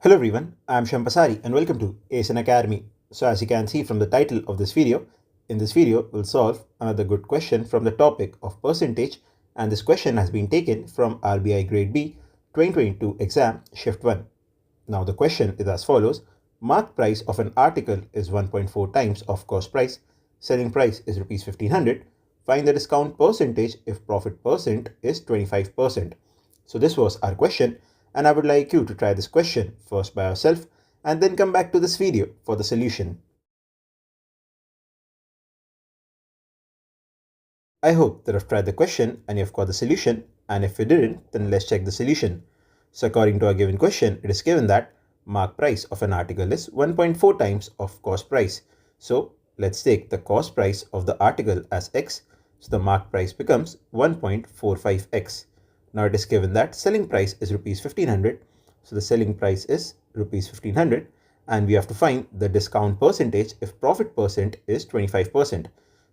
Hello everyone, I am Shivam Pasari and welcome to ASN Academy. So as you can see from the title of this video, in this video we'll solve another good question from the topic of percentage, and this question has been taken from RBI Grade B 2022 exam shift 1. Now the question is as follows: mark price of an article is 1.4 times of cost price, selling price is rupees 1500, find the discount percentage if profit percent is 25%. So this was our question, and I would like you to try this question first by yourself and then come back to this video for the solution. I hope that you've tried the question and you've got the solution, and if you didn't, then let's check the solution. So according to our given question, it is given that mark price of an article is 1.4 times of cost price. So let's take the cost price of the article as x, so the mark price becomes 1.45x. Now it is given that selling price is rupees 1500, so the selling price is rupees 1500, and we have to find the discount percentage if profit percent is 25%.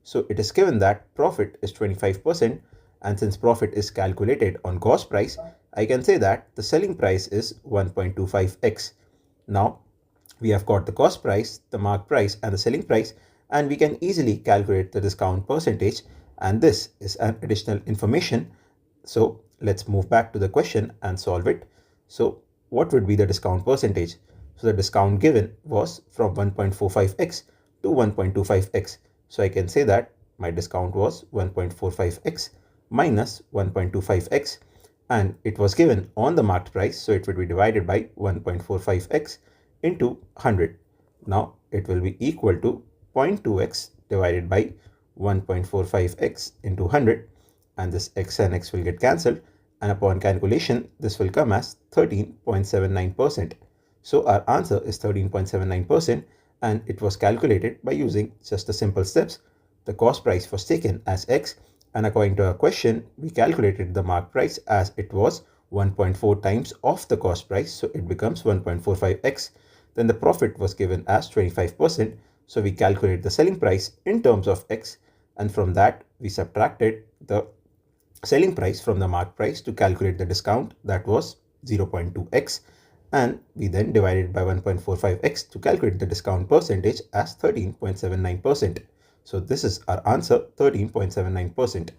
So it is given that profit is 25%, and since profit is calculated on cost price, I can say that the selling price is 1.25x. Now we have got the cost price, the mark price and the selling price, and we can easily calculate the discount percentage, and this is an additional information. So let's move back to the question and solve it. So what would be the discount percentage? So the discount given was from 1.45x to 1.25x. So I can say that my discount was 1.45x minus 1.25x, and it was given on the marked price, so it would be divided by 1.45x into 100. Now it will be equal to 0.2x divided by 1.45x into 100, and this x and x will get cancelled, and upon calculation this will come as 13.79%. So our answer is 13.79%, and it was calculated by using just the simple steps. The cost price was taken as x, and according to our question we calculated the mark price as it was 1.4 times of the cost price, so it becomes 1.45x. Then the profit was given as 25%, so we calculate the selling price in terms of x, and from that we subtracted the selling price from the mark price to calculate the discount, that was 0.2x, and we then divided by 1.45x to calculate the discount percentage as 13.79%. So this is our answer, 13.79%.